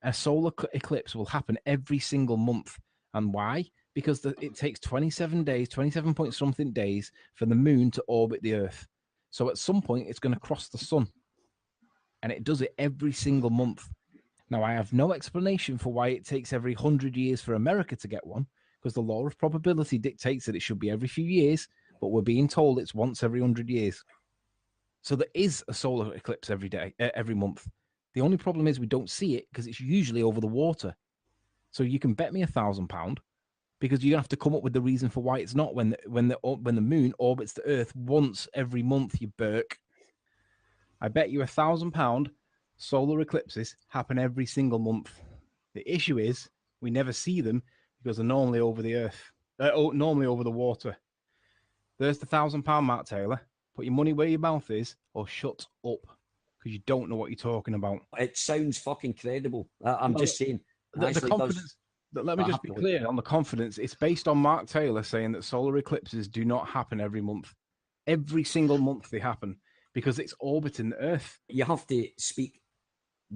a solar eclipse will happen every single month. And why? Because it takes 27 days, 27 point something days for the moon to orbit the Earth. So at some point, it's going to cross the sun. And it does it every single month. Now, I have no explanation for why it takes every 100 years for America to get one, because the law of probability dictates that it should be every few years, but we're being told it's once every 100 years. So there is a solar eclipse every month. The only problem is we don't see it because it's usually over the water. So you can bet me £1,000 because you're gonna have to come up with the reason for why it's not when the moon orbits the Earth once every month. You Burke. I bet you £1,000 solar eclipses happen every single month. The issue is we never see them because they're normally over the Earth, normally over the water. There's the £1,000 Mark Taylor. Put your money where your mouth is, or shut up, because you don't know what you're talking about. It sounds fucking credible. I'm just saying. The confidence. Let me just be clear on the confidence. It's based on Mark Taylor saying that solar eclipses do not happen every month. Every single month they happen because it's orbiting the Earth. You have to speak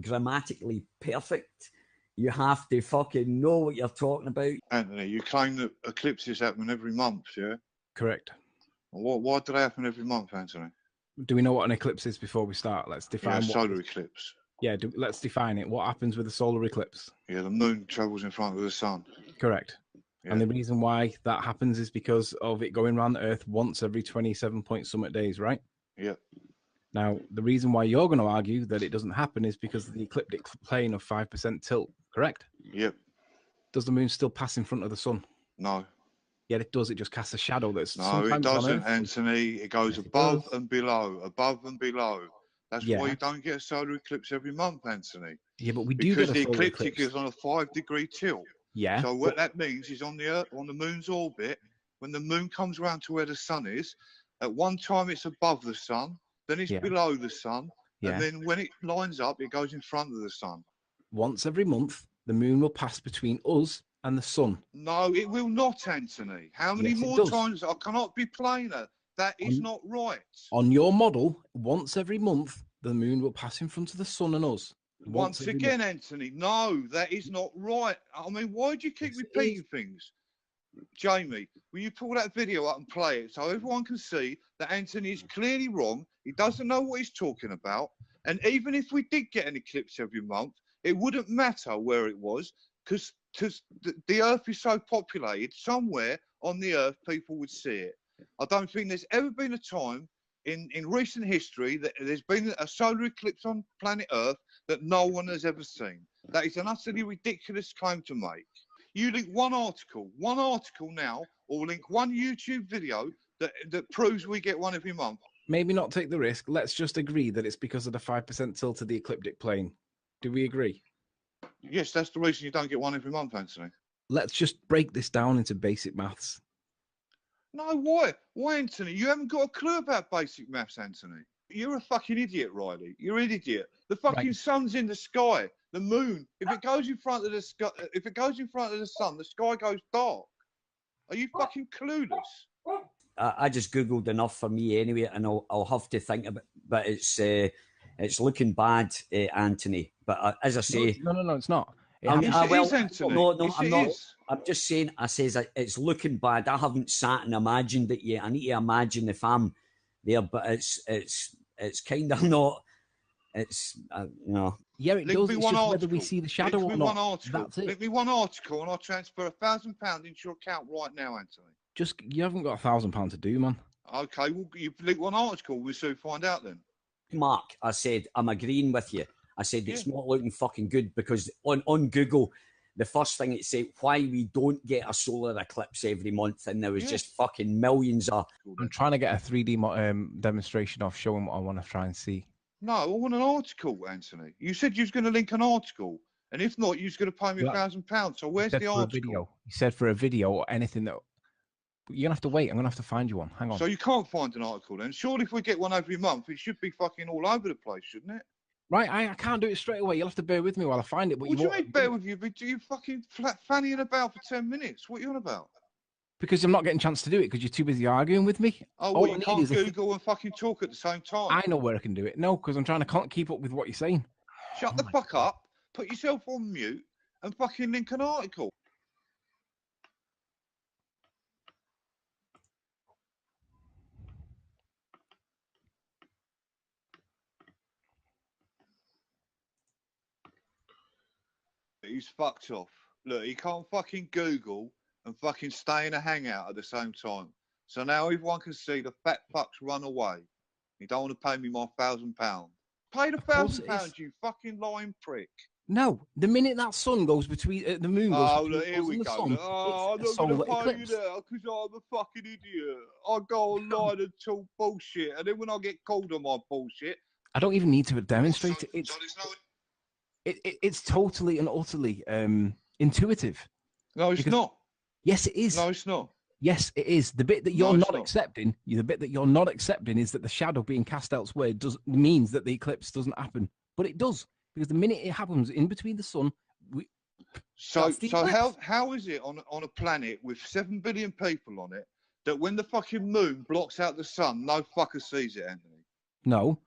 grammatically perfect. You have to fucking know what you're talking about. Anthony, you claim that eclipses happen every month, yeah? Correct. Why do they happen every month, Anthony? Do we know what an eclipse is before we start? Let's define solar eclipse. Yeah, let's define it. What happens with a solar eclipse? Yeah, the moon travels in front of the sun. Correct. Yeah. And the reason why that happens is because of it going around the Earth once every 27 point summit days, right? Yeah. Now, the reason why you're going to argue that it doesn't happen is because of the ecliptic plane of 5% tilt, correct? Yep. Does the moon still pass in front of the sun? No. Yeah, it does. It just casts a shadow. No, it doesn't, Anthony. It goes above and below, above and below. That's why you don't get a solar eclipse every month, Anthony. Yeah, but we do get a solar eclipse. Because the ecliptic is on a 5-degree tilt. Yeah. So what that means is on the moon's orbit, when the moon comes around to where the sun is, at one time it's above the sun, then it's below the sun, and then when it lines up, it goes in front of the sun. Once every month, the moon will pass between us and the sun. No, it will not, Anthony. How many more times? I cannot be plainer. That is not right. On your model, once every month, the moon will pass in front of the sun and us. Once again, Anthony, no, that is not right. I mean, why do you keep repeating things? Jamie, will you pull that video up and play it so everyone can see that Anthony is clearly wrong? He doesn't know what he's talking about. And even if we did get an eclipse every month, it wouldn't matter where it was because the Earth is so populated, somewhere on the Earth, people would see it. I don't think there's ever been a time in recent history that there's been a solar eclipse on planet Earth that no one has ever seen. That is an utterly ridiculous claim to make. You link one article now, or link one YouTube video that proves we get one every month. Maybe not take the risk. Let's just agree that it's because of the 5% tilt of the ecliptic plane. Do we agree? Yes, that's the reason you don't get one every month, Anthony. Let's just break this down into basic maths. No, why? Why, Anthony? You haven't got a clue about basic maths, Anthony. You're a fucking idiot, Riley. You're an idiot. The fucking sun's in the sky. The moon. If it goes in front of the sky, if it goes in front of the sun, the sky goes dark. Are you fucking clueless? I just googled enough for me anyway, and I'll have to think about. But it's looking bad, Anthony. But as I say, no, it's not. I'm just saying. I says it's looking bad. I haven't sat and imagined it yet. I need to imagine if I'm there, but it's kind of not. It's no. Yeah, it does. It's just whether we see the shadow or not. That's it. Link me one article, and I'll transfer £1,000 into your account right now, Anthony. You haven't got £1,000 to do, man. Okay, well, you link one article. We'll soon find out then. Mark, I said I'm agreeing with you. I said it's not looking fucking good because on Google, the first thing it said why we don't get a solar eclipse every month, and there was just fucking millions of. I'm trying to get a 3D demonstration of showing what I want to try and see. No, I want an article, Anthony. You said you was going to link an article, and if not, you was going to pay me £1,000. So where's the article? You said for a video or anything that. You're going to have to wait. I'm going to have to find you one. Hang on. So you can't find an article then? Surely if we get one every month, it should be fucking all over the place, shouldn't it? Right, I can't do it straight away. You'll have to bear with me while I find it. But what do you mean bear with you? But you fucking fannying about for 10 minutes. What are you on about? Because I'm not getting a chance to do it because you're too busy arguing with me. Oh, well, you can't Google and fucking talk at the same time. I know where I can do it. No, because I'm trying to keep up with what you're saying. Shut the fuck up. put yourself on mute and fucking link an article. He's fucked off. Look, he can't fucking Google and fucking stay in a hangout at the same time. So now everyone can see the fat fucks run away. You don't want to pay me my £1,000. Pay the £1,000, you fucking lying prick. No, the minute that sun goes between the moon goes between look, here we the go. sun, I'm it's a not solar going to pay eclipse. you now because I'm a fucking idiot. I go online and talk bullshit, and then when I get called on my bullshit, I don't even need to demonstrate it. It's It's totally and utterly intuitive. no, it's not. Yes, it is. No, it's not. Yes, it is. The bit that No, you're it's not accepting, the bit that you're not accepting is that the shadow being cast elsewhere means that the eclipse doesn't happen. But it does, because the minute it happens in between the sun, So how is it on a planet with 7 billion people on it that when the fucking moon blocks out the sun, no fucker sees it, Anthony? No,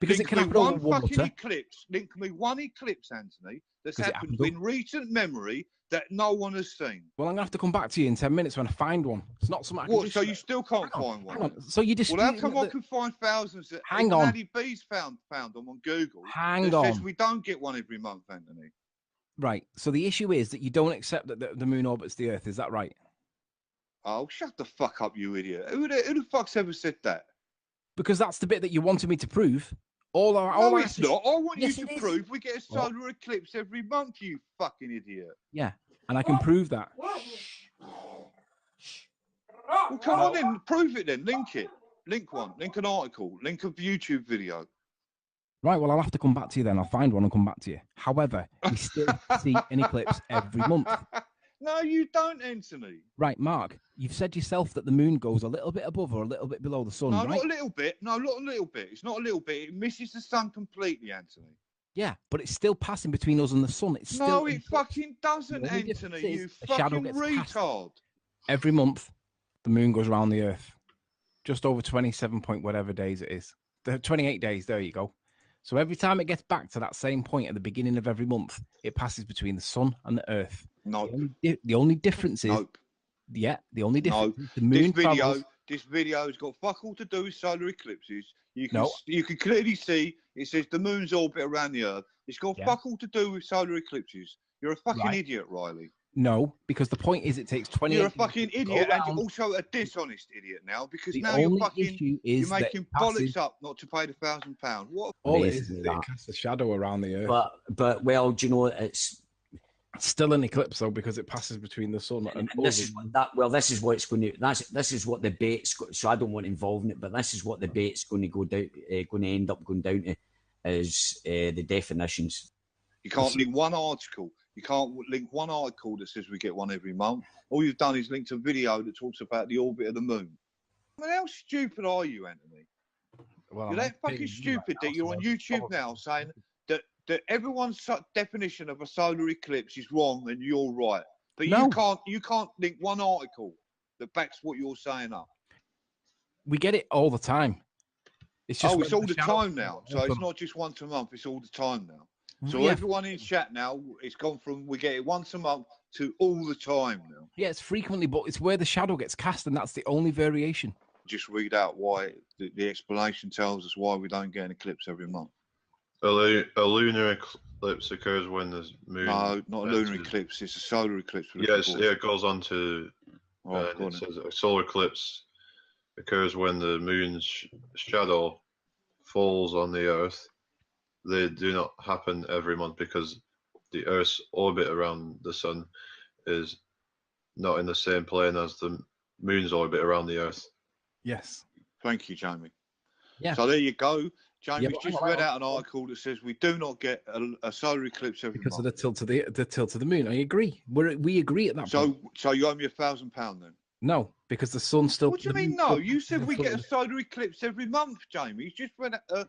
because Link it can me happen over one fucking water. eclipse. Link me one eclipse, Anthony, that's 'Cause it happened happened in recent memory that no one has seen. Well, I'm gonna have to come back to you in 10 minutes when I find one. It's not something I can What? just... So you still can't Hang find Hang one? on. So you dispute... Well, how come I can find thousands that Hang even on. Addy B's found them on Google? Hang that on. says we don't get one every month, Anthony. Right. So the issue is that you don't accept that the moon orbits the Earth. Is that right? Oh, shut the fuck up, you idiot! Who the fuck's ever said that? Because that's the bit that you wanted me to prove. No, it's not. I want Yes, you it to is. prove we get a solar eclipse every month, you fucking idiot. Yeah, and I can prove that. Well, come on then, prove it then. Link it. Link one. Link an article. Link a YouTube video. Right, well, I'll have to come back to you then. I'll find one and come back to you. However, we still see an eclipse every month. No, you don't, Anthony. Right, Mark, you've said yourself that the moon goes a little bit above or a little bit below the sun, No, right? not a little bit. No, not a little bit. It's not a little bit. It misses the sun completely, Anthony. Yeah, but it's still passing between us and the sun. It's still... No, it fucking doesn't, The only difference Anthony. is You the shadow fucking gets cast. retard. Every month, the moon goes around the Earth. Just over 27 point whatever days it is. 28 days, there you go. So every time it gets back to that same point at the beginning of every month, it passes between the sun and the Earth. Nope. The only difference is... Nope. Yeah, the only difference No. is the moon This video has got fuck all to do with solar eclipses. You can clearly see it says the moon's orbit around the Earth. It's got fuck all to do with solar eclipses. You're a fucking idiot, Riley. No, because the point is it takes 20 You're a fucking idiot and you're also a dishonest idiot now because now you're making bollocks up not to pay the £1,000. What? All it is it casts a shadow around the Earth. But well, do you know it's still an eclipse though because it passes between the sun and this is this is what it's going to. This is what the bait's. So I don't want to involve in it, but this is what the bait's going to go down. Going to end up going down to is the definitions. You can't link one article. You can't link one article that says we get one every month. All you've done is linked a video that talks about the orbit of the moon. I mean, how stupid are you, Anthony? Well, you're that fucking stupid that you're on YouTube now saying that everyone's definition of a solar eclipse is wrong and you're right. But you can't link one article that backs what you're saying up. We get it all the time. It's just it's all the time now. So it's not just once a month, it's all the time now. So everyone in chat now, it's gone from we get it once a month to all the time now. Yeah, it's frequently, but it's where the shadow gets cast, and that's the only variation. Just read out why the explanation tells us why we don't get an eclipse every month. A lunar eclipse occurs when the moon... No, not a lunar eclipse. It's a solar eclipse. Yes, it goes on to... it says a solar eclipse occurs when the moon's shadow falls on the Earth. They do not happen every month because the Earth's orbit around the sun is not in the same plane as the moon's orbit around the Earth. Yes. Thank you, Jamie. Yeah. So there you go. Jamie's just read out an article that says we do not get a solar eclipse every month. Because of the tilt of the moon. I agree. We agree at that point. So you owe me £1,000 then? No, because the sun still... What do you mean no? You said we get a solar eclipse every month, Jamie. He's just read out,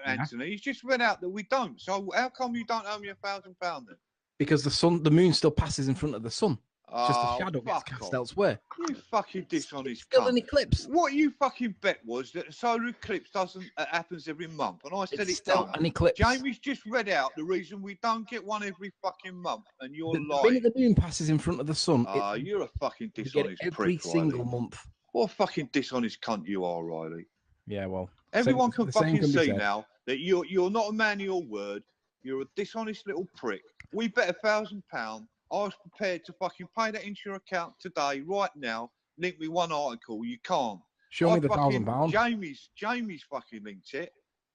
Anthony. He's just read out that we don't. So how come you don't owe me £1,000 then? Because the moon still passes in front of the sun. It's just a shadow gets fuck cast off. elsewhere. You fucking dishonest Still cunt. an eclipse. What you fucking bet was that the solar eclipse doesn't happens every month, and I said It's it still don't. an eclipse. Jamie's just read out the reason we don't get one every fucking month, and you're The lying. minute the moon passes in front of the sun, You're a fucking you get dishonest it every prick, single Riley. month. What a fucking dishonest cunt you are, Riley. Yeah, well, Everyone same- can the same fucking can be see said. now that you're not a man of your word. You're a dishonest little prick. We bet £1,000. I was prepared to fucking pay that into your account today, right now. Link me one article. You can't. Show me the fucking £1,000. Jamie's fucking linked it.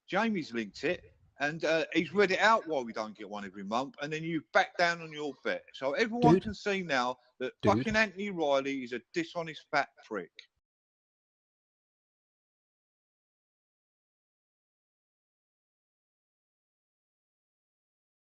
Jamie's linked it, and he's read it out why we don't get one every month, and then you back down on your bet. So everyone can see now that fucking Anthony Riley is a dishonest fat prick.